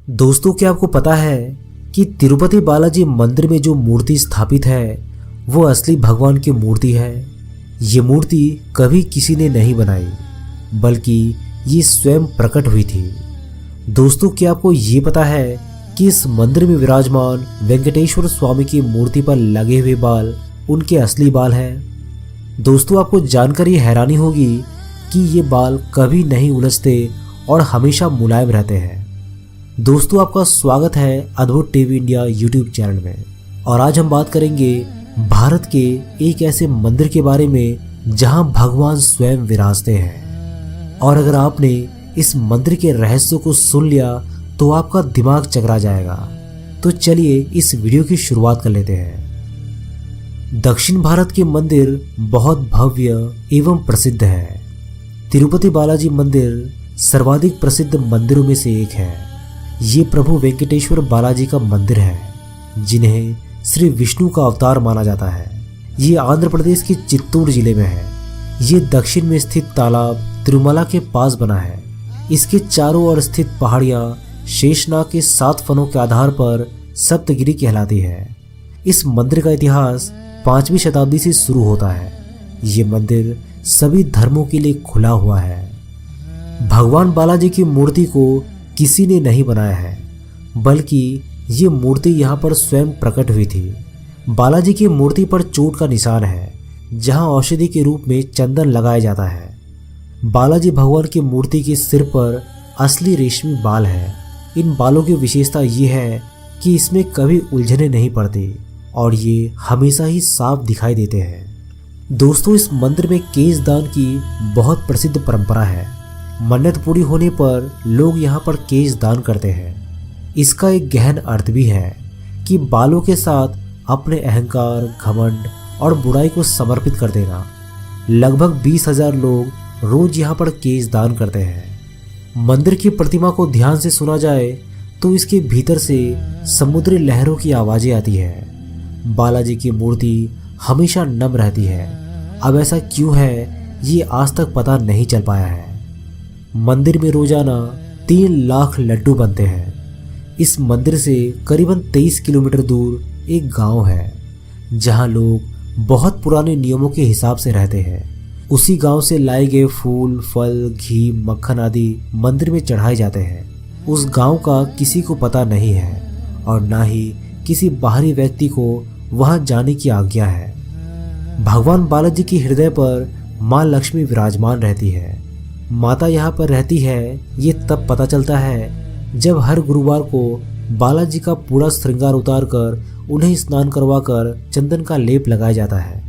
दोस्तों, क्या आपको पता है कि तिरुपति बालाजी मंदिर में जो मूर्ति स्थापित है वो असली भगवान की मूर्ति है। ये मूर्ति कभी किसी ने नहीं बनाई, बल्कि ये स्वयं प्रकट हुई थी। दोस्तों, क्या आपको ये पता है कि इस मंदिर में विराजमान वेंकटेश्वर स्वामी की मूर्ति पर लगे हुए बाल उनके असली बाल हैं। दोस्तों, आपको जानकर ये हैरानी होगी कि ये बाल कभी नहीं उलझते और हमेशा मुलायम रहते हैं। दोस्तों, आपका स्वागत है अद्भुत टीवी इंडिया यूट्यूब चैनल में। और आज हम बात करेंगे भारत के एक ऐसे मंदिर के बारे में जहां भगवान स्वयं विराजते हैं। और अगर आपने इस मंदिर के रहस्यों को सुन लिया तो आपका दिमाग चकरा जाएगा। तो चलिए इस वीडियो की शुरुआत कर लेते हैं। दक्षिण भारत के मंदिर बहुत भव्य एवं प्रसिद्ध है। तिरुपति बालाजी मंदिर सर्वाधिक प्रसिद्ध मंदिरों में से एक है। ये प्रभु वेंकटेश्वर बालाजी का मंदिर है, जिन्हें श्री विष्णु का अवतार माना जाता है। ये आंध्र प्रदेश के चित्तूर जिले में है। ये दक्षिण में स्थित तालाब तिरुमला के पास बना है। इसके चारों ओर स्थित पहाड़ियां शेषनाग के 7 फनों के आधार पर सप्तगिरी कहलाती है। इस मंदिर का इतिहास 5वीं शताब्दी से शुरू होता है। ये मंदिर सभी धर्मों के लिए खुला हुआ है। भगवान बालाजी की मूर्ति को किसी ने नहीं बनाया है, बल्कि ये मूर्ति यहाँ पर स्वयं प्रकट हुई थी। बालाजी की मूर्ति पर चोट का निशान है, जहाँ औषधि के रूप में चंदन लगाया जाता है। बालाजी भगवान की मूर्ति के सिर पर असली रेशमी बाल है। इन बालों की विशेषता ये है कि इसमें कभी उलझने नहीं पड़ती और ये हमेशा ही साफ दिखाई देते हैं। दोस्तों, इस मंदिर में केश दान की बहुत प्रसिद्ध परंपरा है। मन्नत पूरी होने पर लोग यहाँ पर केश दान करते हैं। इसका एक गहन अर्थ भी है कि बालों के साथ अपने अहंकार, घमंड और बुराई को समर्पित कर देना। लगभग 20,000 लोग रोज यहाँ पर केश दान करते हैं। मंदिर की प्रतिमा को ध्यान से सुना जाए तो इसके भीतर से समुद्री लहरों की आवाजें आती है। बालाजी की मूर्ति हमेशा नम रहती है। अब ऐसा क्यों है, ये आज तक पता नहीं चल पाया है। मंदिर में रोजाना 3 लाख लड्डू बनते हैं। इस मंदिर से करीबन 23 किलोमीटर दूर एक गांव है, जहां लोग बहुत पुराने नियमों के हिसाब से रहते हैं। उसी गांव से लाए गए फूल, फल, घी, मक्खन आदि मंदिर में चढ़ाए जाते हैं। उस गांव का किसी को पता नहीं है और ना ही किसी बाहरी व्यक्ति को वहां जाने की आज्ञा है। भगवान बालाजी के हृदय पर मां लक्ष्मी विराजमान रहती है। माता यहाँ पर रहती है ये तब पता चलता है जब हर गुरुवार को बालाजी का पूरा श्रृंगार उतार कर उन्हें स्नान करवाकर चंदन का लेप लगाया जाता है।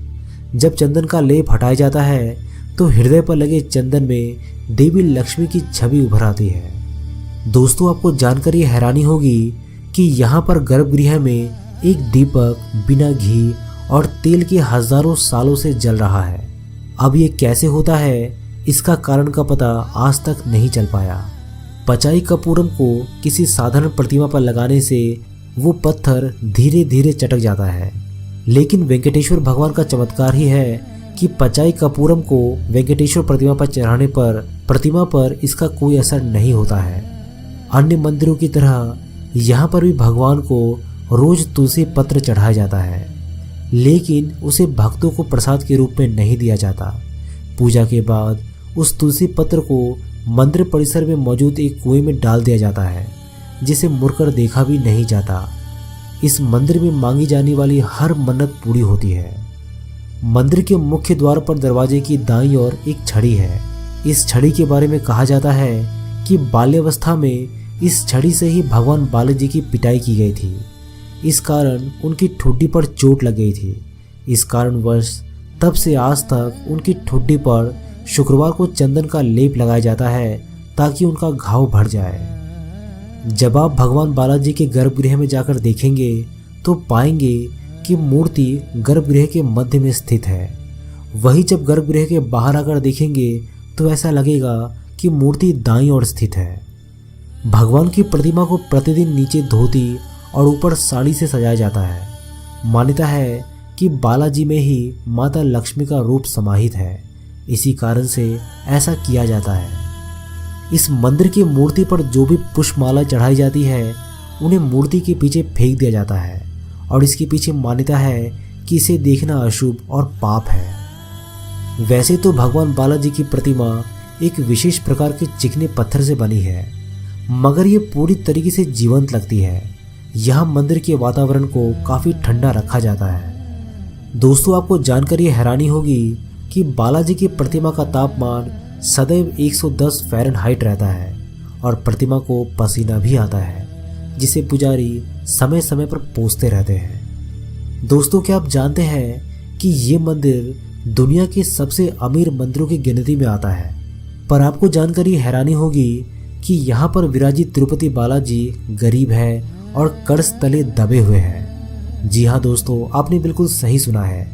जब चंदन का लेप हटाया जाता है तो हृदय पर लगे चंदन में देवी लक्ष्मी की छवि उभर आती है। दोस्तों, आपको जानकर ये हैरानी होगी कि यहाँ पर गर्भगृह में एक दीपक बिना घी और तेल के हजारों सालों से जल रहा है। अब ये कैसे होता है, इसका कारण का पता आज तक नहीं चल पाया। पचाई कपूरम को किसी साधारण प्रतिमा पर लगाने से वो पत्थर धीरे धीरे चटक जाता है। लेकिन वेंकटेश्वर भगवान का चमत्कार ही है कि पचाई कपूरम को वेंकटेश्वर प्रतिमा पर चढ़ाने पर प्रतिमा पर इसका कोई असर नहीं होता है। अन्य मंदिरों की तरह यहाँ पर भी भगवान को रोज तुलसी पत्र चढ़ाया जाता है, लेकिन उसे भक्तों को प्रसाद के रूप में नहीं दिया जाता। पूजा के बाद उस तुलसी पत्र को मंदिर परिसर में मौजूद एक कुएं में डाल दिया जाता है, जिसे मुड़कर देखा भी नहीं जाता। इस मंदिर में मांगी जाने वाली हर मन्नत पूरी होती है। मंदिर के मुख्य द्वार पर दरवाजे की दाईं ओर एक छड़ी है। इस छड़ी के बारे में कहा जाता है कि बाल्यावस्था में इस छड़ी से ही भगवान बालाजी की पिटाई की गई थी। इस कारण उनकी ठुड्डी पर चोट लग गई थी। इस कारणवश तब से आज तक उनकी ठुड्डी पर शुक्रवार को चंदन का लेप लगाया जाता है ताकि उनका घाव भर जाए। जब आप भगवान बालाजी के गर्भगृह में जाकर देखेंगे तो पाएंगे कि मूर्ति गर्भगृह के मध्य में स्थित है। वहीं जब गर्भगृह के बाहर आकर देखेंगे तो ऐसा लगेगा कि मूर्ति दाईं ओर स्थित है। भगवान की प्रतिमा को प्रतिदिन नीचे धोती और ऊपर साड़ी से सजाया जाता है। मान्यता है कि बालाजी में ही माता लक्ष्मी का रूप समाहित है। इसी कारण से ऐसा किया जाता है। इस मंदिर की मूर्ति पर जो भी पुष्पमाला चढ़ाई जाती है उन्हें मूर्ति के पीछे फेंक दिया जाता है और इसके पीछे मान्यता है कि इसे देखना अशुभ और पाप है। वैसे तो भगवान बालाजी की प्रतिमा एक विशेष प्रकार के चिकने पत्थर से बनी है, मगर ये पूरी तरीके से जीवंत लगती है। यहाँ मंदिर के वातावरण को काफ़ी ठंडा रखा जाता है। दोस्तों, आपको जानकर ये हैरानी होगी कि बालाजी की प्रतिमा का तापमान सदैव 110 फ़ारेनहाइट रहता है और प्रतिमा को पसीना भी आता है, जिसे पुजारी समय समय पर पोंछते रहते हैं। दोस्तों, क्या आप जानते हैं कि ये मंदिर दुनिया के सबसे अमीर मंदिरों की गिनती में आता है। पर आपको जानकर ये हैरानी होगी कि यहाँ पर विराजित तिरुपति बालाजी गरीब है और कर्ज तले दबे हुए हैं। जी हाँ दोस्तों, आपने बिल्कुल सही सुना है।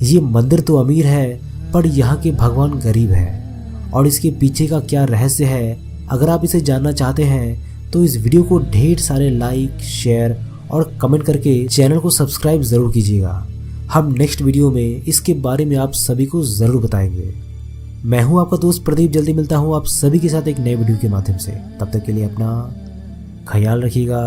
ये मंदिर तो अमीर है पर यहाँ के भगवान गरीब है। और इसके पीछे का क्या रहस्य है, अगर आप इसे जानना चाहते हैं तो इस वीडियो को ढेर सारे लाइक, शेयर और कमेंट करके चैनल को सब्सक्राइब ज़रूर कीजिएगा। हम नेक्स्ट वीडियो में इसके बारे में आप सभी को ज़रूर बताएंगे। मैं हूं आपका दोस्त प्रदीप, जल्दी मिलता हूं आप सभी के साथ एक नए वीडियो के माध्यम से। तब तक के लिए अपना ख्याल रखिएगा।